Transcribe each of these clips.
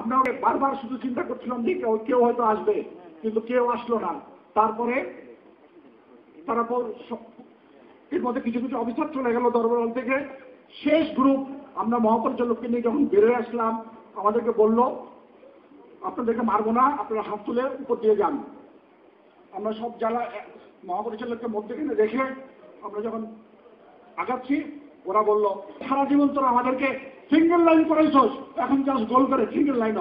আমরা বারবার শুধু চিন্তা করছিলাম যে কেউ হয়তো আসবে, কিন্তু কেউ আসলো না। তারপরে তারা এর মধ্যে কিছু কিছু অফিসার চলে গেল দরবার হল থেকে। শেষ গ্রুপ আমরা মহাপরিচালককে নিয়ে যখন বেরোয় আসলাম, আমাদেরকে বলল আপনাদেরকে মারবো না, আপনারা হাত তুলে উপর দিয়ে যান। আমরা সব জ্বালা মহাপরিচালককে মধ্যখানে রেখে আমরা যখন আগাচ্ছি, ওরা বলল সারা জীবন তোরা আমাদেরকে সিঙ্গেল লাইন করাইছস, এখন জাস্ট গোল করে সিঙ্গেল লাইন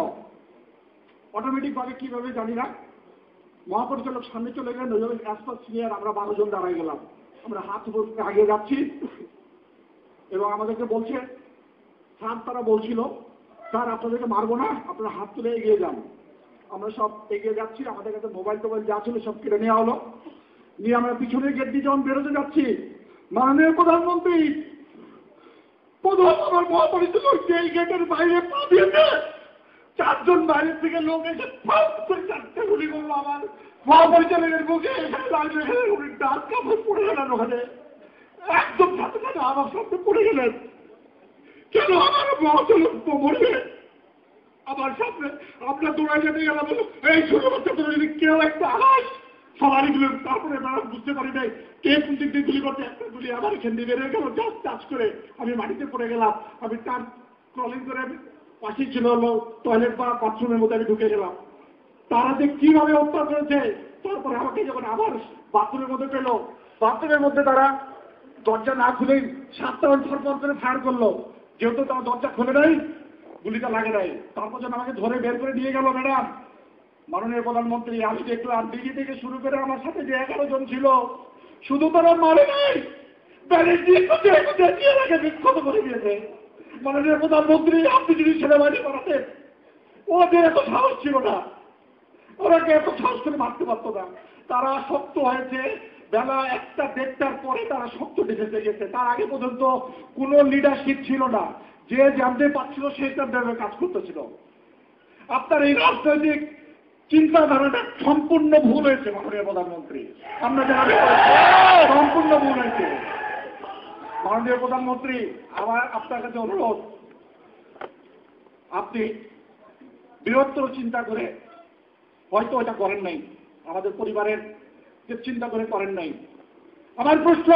অটোমেটিক ভাবে কিভাবে জানি না। মহাপরিচালক সামনে চলে গেলেন, ওইভাবে অ্যাসপাস সিনিয়র আমরা 12 জন দাঁড়াই গেলাম। আমরা হাত উপর আগিয়ে যাচ্ছি এবং আমাদেরকে বলছে স্যার, তারা বলছিল স্যার আপনাদেরকে মারবো না, আপনারা হাত তুলে এগিয়ে যান। আমরা সব এগিয়ে যাচ্ছি, আমাদের কাছে মোবাইল টোবাইল যা ছিল সব কেড়ে নেওয়া হলো। নিয়ে আমরা পিছনে গেট দিয়ে যখন বেরোতে যাচ্ছি, মাননীয় প্রধানমন্ত্রী আমার মহাপরিচালক এই গেটের বাইরে পা দিয়েছে, 4 জন বাইরের থেকে লোক এসে 4টে গুলি করলো আমার মহাপরিচালকের মুখে। উনি ডাক কাপড় পড়ে গেলেন ওখানে, একদম সাথে সাথে আমার সামনে পড়ে গেলেন। কেন আমার মহাপরিচালক মরবে আমার সামনে? আমরা দৌড়াই যেতে গেলাম, এই ছোট বাচ্চা তোরা যদি কেউ একটা আস সবারই গুলো। তারপরে বুঝতে পারি নাই কে কোন দিক দিয়ে গুলি করতে, একটা গুলি আমার এখান দিয়ে বেরিয়ে গেল, জাস্ট টাচ করে আমি মাটিতে পড়ে গেলাম। আমি তার ক্রলিং করে পাশে ছিল টয়লেট বা বাথরুমের মধ্যে আমি ঢুকে গেলাম। তারা যে কিভাবে হত্যা করেছে, তারপরে আমাকে যখন আবার বাথরুমের মধ্যে পেল, বাথরুমের মধ্যে তারা দরজা না খুলেই 7টা ফরফর করে ফায়ার করলো। যেহেতু তারা দরজা খুলে নাই, গুলিটা লাগে নাই। তারপর যেন আমাকে ধরে বের করে নিয়ে গেল। ম্যাডাম, মাননীয় প্রধানমন্ত্রী, আমি দেখলাম দিল্লি থেকে শুরু করে আমার সাথে যে 11 জন ছিল, শুধু তারা মারে নাই, বিক্ষত করে দিয়েছে। মাননীয় প্রধানমন্ত্রী, আপনি যদি সেনাবাহিনী করাতেন, ওদের এত সাহস ছিল না, ওরাকে এত সাহস করে মারতে পারতো না। তারা শক্ত হয়েছে বেলা 1টা-1:30টার পরে, তারা শক্ত ডিফেন্সে গেছে। তার আগে পর্যন্ত কোনো লিডারশিপ ছিল না, যে জানতে পারছিল সেই তার কাজ করতেছিল। আপনার এই রাজনৈতিক চিন্তাধারাটা সম্পূর্ণ ভুল হয়েছে মাননীয় প্রধানমন্ত্রী, আমরা জানাতে সম্পূর্ণ ভুল হয়েছে। মাননীয় প্রধানমন্ত্রী, আমার আপনার কাছে অনুরোধ, আপনি বৃহত্তর চিন্তা করে হয়তো এটা করেন নাই, আমাদের পরিবারের যে চিন্তা করে করেন নাই। আমার প্রশ্ন,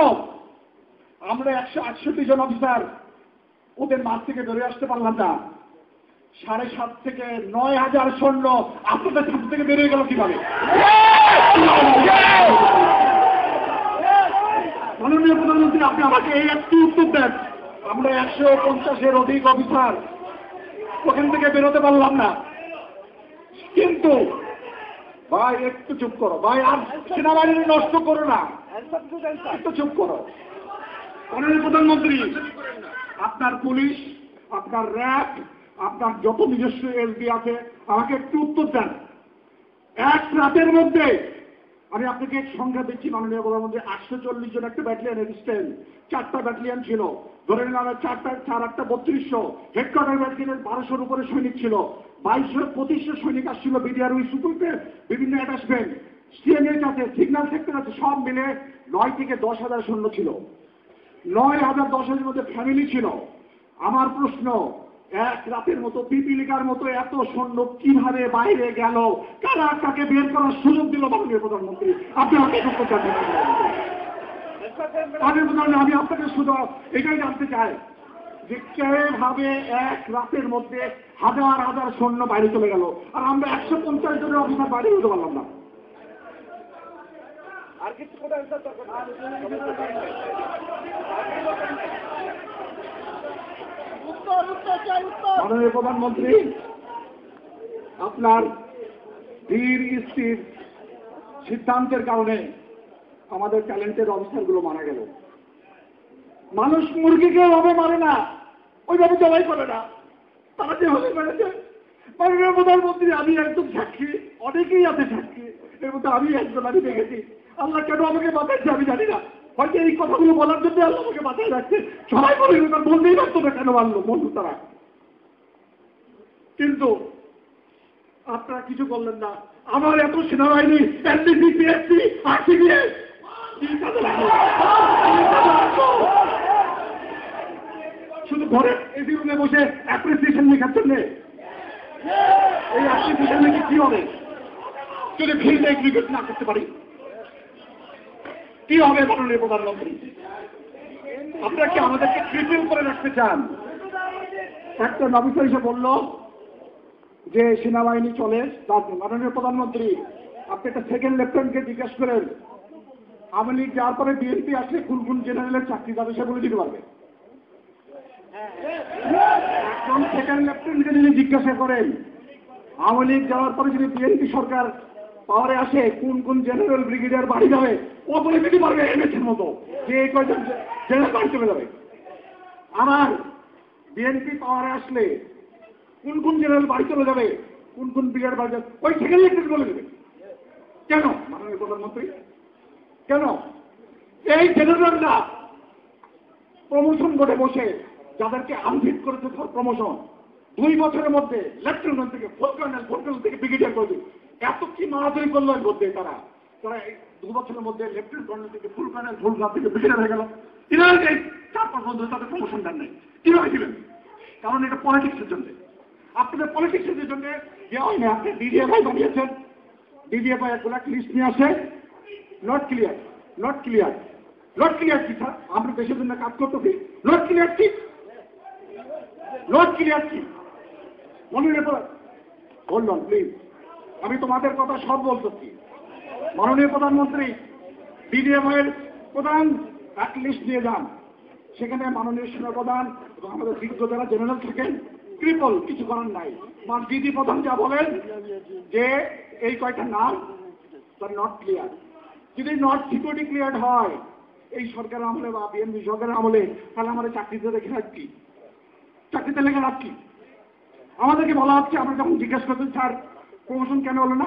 আমরা 168 জন অফিসার ওদের মাঠ থেকে বেরিয়ে আসতে পারলাম না, 7.5 থেকে 9,000 সৈন্য আপনাদের সাথে থেকে বেরিয়ে গেল কিভাবে? মাননীয় প্রধানমন্ত্রী, আপনি আমাকে এই একটি উত্তর দেন। আমরা 150-এর অধিক অফিসার ওখান থেকে বেরোতে পারলাম না, কিন্তু ভাই একটু চুপ করো ভাই, আর সেনাবাহিনী নষ্ট করো না, একটু চুপ করো। মাননীয় প্রধানমন্ত্রী, আপনার পুলিশ, আপনার র্যাব, আপনার যত নিজস্ব এসবি আছে, আমাকে একটু উত্তর দেন। এক রাতের মধ্যে আমি আপনাকে সংখ্যা দিচ্ছি মাননীয় প্রধানমন্ত্রী, 840 জন একটা ব্যাটালিয়ান রেজিস্ট্যান্ট, 4টা ব্যাটালিয়ান ছিল, ধরে নিলাম 4-8 3200, হেডকোয়ার্টার ব্যাটালিয়নের 1200-র উপরে সৈনিক ছিল, 2200-2500 সৈনিক আসছিল বিডিআর সুপুরতে, বিভিন্ন অ্যাটাচমেন্ট, সিএনএইচ আছে, সিগন্যাল সেক্টর আছে, সব মিলে 9 থেকে 10,000 সৈন্য ছিল। 9,000-10,000 মধ্যে ফ্যামিলি ছিল। আমার প্রশ্ন, এক রাতের মতো পিপিলিকার মতো এত সৈন্য কিভাবে বাইরে গেল? কারা কাকে বের করার সুযোগ দিল মাননীয় প্রধানমন্ত্রী? আপনি আমাকে উত্তর জানতে পারেন। আমি আপনাকে শুধু এটাই জানতে চাই যে কিভাবে এক রাতের মধ্যে 1000-1000 সৈন্য বাইরে চলে গেল, আর আমরা 150 জনের অফিসার বাইরে হতে পারলাম না। আর কিছু মাননীয় প্রধানমন্ত্রী, আপনার ধীর স্থির সিদ্ধান্তের কারণে আমাদের ট্যালেন্টেড অফিসারগুলো মারা গেল। মানুষ মুরগিকে ওভাবে মারে না, ওইভাবে জবাই করে না, তারা যেভাবে মেরেছে। মাননীয় প্রধানমন্ত্রী, আমি একদম সাক্ষী, অনেকেই আছে সাক্ষী, এর মধ্যে আমি একজন, আমি দেখেছি। আল্লাহ কেন আমাকে বাঁচাচ্ছে আমি জানি না, হয়তো এই কথাগুলো বলার জন্য আল্লাহ আমাকে বাঁচায় রাখছে। সবাই বলে তার বলতেই পারতো না কেন মানলো বন্ধু তারা, কিন্তু আপনারা কিছু বললেন না। আমার এত সেনাবাহিনী, এনডিসি, পিএসসি, আরসিবিএস শুধু ঘরে এসি রুমে বসে অ্যাপ্রিসিয়েশন লেখার জন্য এই অ্যাপ্লিকেশন নাকি কি হবে যদি ফিল্ড এগ্রিগেট না করতে পারি? কি হবে মাননীয় প্রধানমন্ত্রী? আপনারা কি আমাদেরকে ক্রিপিল করে রাখতে চান? একটা অফিসার এসে বলল যে সেনাবাহিনী চলে, মাননীয় প্রধানমন্ত্রী আপনি একটা সেকেন্ড লেফটেন্যান্টকে জিজ্ঞেস করেন আওয়ামী লীগ যাওয়ার পরে বিএনপি আসলে কোন কোন জেনারেলের চাকরি যাবে সে বলে দিতে পারবে। একজন সেকেন্ড লেফটেন্যান্টকে যদি জিজ্ঞাসা করেন আওয়ামী লীগ যাওয়ার পরে যদি বিএনপি সরকার পাওয়ারে আসে কোন কোন জেনারেল ব্রিগেডিয়ার বাড়ি যাবে, ও বলে দিতে পারবে এমএসের মতো যে এই কয়জন জেনারেল বাড়ি চলে যাবে। আমার বিএনপি পাওয়ারে আসলে কোন কোন জেনারেল বাড়ি চলে যাবে, কোন কোন ব্রিগেডিয়ার বাড়ি যাবে, ওই সেকেন্ড লেফটেন্যান্ট বলে দেবে। কেন মাননীয় প্রধানমন্ত্রী? কেন এই জেনারেলরা প্রমোশন বোর্ডে বসে যাদেরকে আনফিট করেছে প্রমোশন 2 বছরের মধ্যে লেফটেন্যান্ট থেকে ফুল কর্নেল থেকে ব্রিগেডিয়ার করে দিল, এত কি মারামারি করলো এর মধ্যে? তারা এই 2 বছরের মধ্যে লেফটেন্যান্ট কর্নেল থেকে ফুল কর্নেল থেকে ব্রিগেডিয়ার হয়ে গেল। কিভাবে এই 4-5 বছর তাদের প্রমোশন দেন নাই? কিভাবে দিবেন? কারণ এটা পলিটিক্সের জন্য, আপনাদের পলিটিক্সের জন্য দেওয়া হয়নি। আপনি ডিডিএফআই বানিয়েছেন, ডিডিএফআই এক ব্ল্যাক লিস্ট নিয়ে আসে, নট ক্লিয়ার কি স্যার? আমরা দেশের জন্য কাজ করতেছি, নট ক্লিয়ার কি মনে পড়ে? বললাম প্লিজ, আমি তোমাদের কথা সব বলতেছি। মাননীয় প্রধানমন্ত্রী ডিডিএফআই এর প্রধান এক লিস্ট নিয়ে যান, সেখানে মাননীয় সেনাপ্রধান এবং আমাদের বিজ্ঞ যারা জেনারেল থাকেন ট্রিপল কিছু করার নাই। ডিজি প্রধান যা বলেন যে এই কয়টা নাম নট ক্লিয়ার, যদি নট সিকিউরিটি ক্লিয়ার হয় এই সরকারের আমলে বা বিএনপি সরকারের আমলে, তাহলে আমাদের চাকরিতে রেখে লাভ কি? চাকরিতে লেগে লাভ কি? আমাদেরকে বলা হচ্ছে, আমরা যখন জিজ্ঞেস করতেন স্যার প্রমোশন কেন হলো না,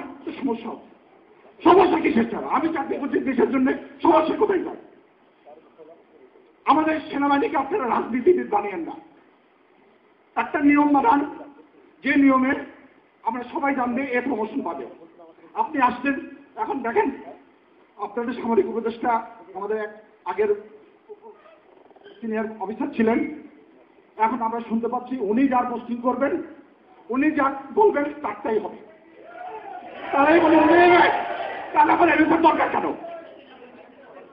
সমস্যা কিসের স্যার? আমি চাকরি করছি দেশের জন্য, সমস্যা কোথায় স্যার? আমাদের সেনাবাহিনীকে আপনারা রাজনীতিবিদ বানিয়েন না, একটা নিয়ম বানান যে নিয়মে আমরা সবাই জানবে এ প্রমোশন পাবে। আপনি আসছেন, এখন দেখেন আপনাদের সামরিক উপদেষ্টা আমাদের এক আগের সিনিয়র অফিসার ছিলেন, এখন আমরা শুনতে পাচ্ছি উনি যার পোস্টিং করবেন, উনি যা বলবেন তারটাই হবে। তারাই বলে তাহলে এখন এমএসের দরকার কেন?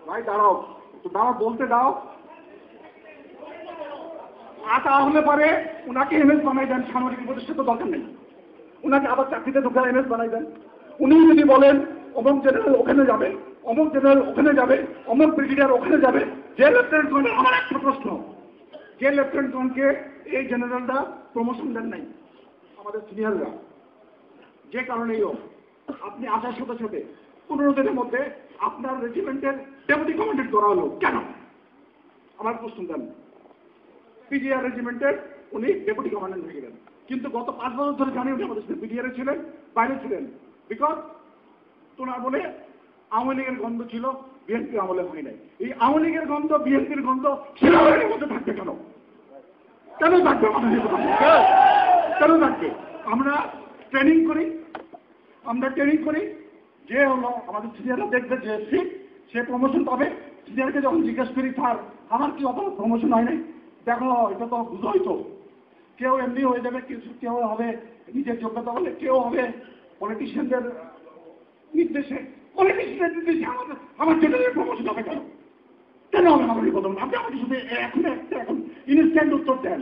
ভাই দাঁড়াও বলতে দাও। তাহলে পরে উনাকে এমএস বানাই দেন, সামরিক উপদেষ্টা তো দরকার নেই, উনাকে আবার চাকরিতে ঢোকা এমএস বানাই দেন। উনি যদি বলেন অমুক জেনারেল ওখানে যাবে, অমুক জেনারেল ওখানে যাবে, অমুক ব্রিগেডিয়ার ওখানে যাবে, যে লেফটেন্যান্ট কর্নেল, আমার একটা প্রশ্ন, যে লেফটেন্যান্ট কর্নেলকে এই জেনারেলরা প্রমোশন দেন নাই আমাদের সিনিয়ররা, যে কারণেই হোক আপনি আসার সাথে সাথে 15 দিনের মধ্যে আপনার রেজিমেন্টের ডেপুটি কমান্ডেন্ট করা হলো কেন? আমার প্রশ্ন দেন। পিজিআর রেজিমেন্টের উনি ডেপুটি কমান্ডেন্ট হয়ে গেলেন, কিন্তু গত 5 বছর ধরে জানি উনি আমাদের সাথে পিজিআরে ছিলেন, বাইরে ছিলেন, বিকজ তোনার বলে আওয়ামী লীগের গন্ধ ছিল, বিএনপি আমলে হয় নাই। এই আওয়ামী লীগের গন্ধ বিএনপির গন্ধ সেনাবাহিনীর মধ্যে থাকবে কেন? কেন থাকবে? কেন থাকবে? আমরা ট্রেনিং করি, যে হলো আমাদের সিনিয়ররা দেখবে যে ফিট সে প্রমোশন পাবে। সিনিয়রকে যখন জিজ্ঞেস করি স্যার আমার কি অত প্রমোশন হয় নাই, দেখো এটা তো বুঝোই তো, কেউ এমনি হয়ে যাবে, কেউ হবে নিজের যোগ্যতা বলে, কেউ হবে পলিটিশিয়ানদের নির্দেশে, আমার জেনারেল প্রমোশন হবে কেন? কেন হবে না বলি প্রথম? আপনি আমাকে শুধু এখন ইনস্ট্যান্ট উত্তর দেন।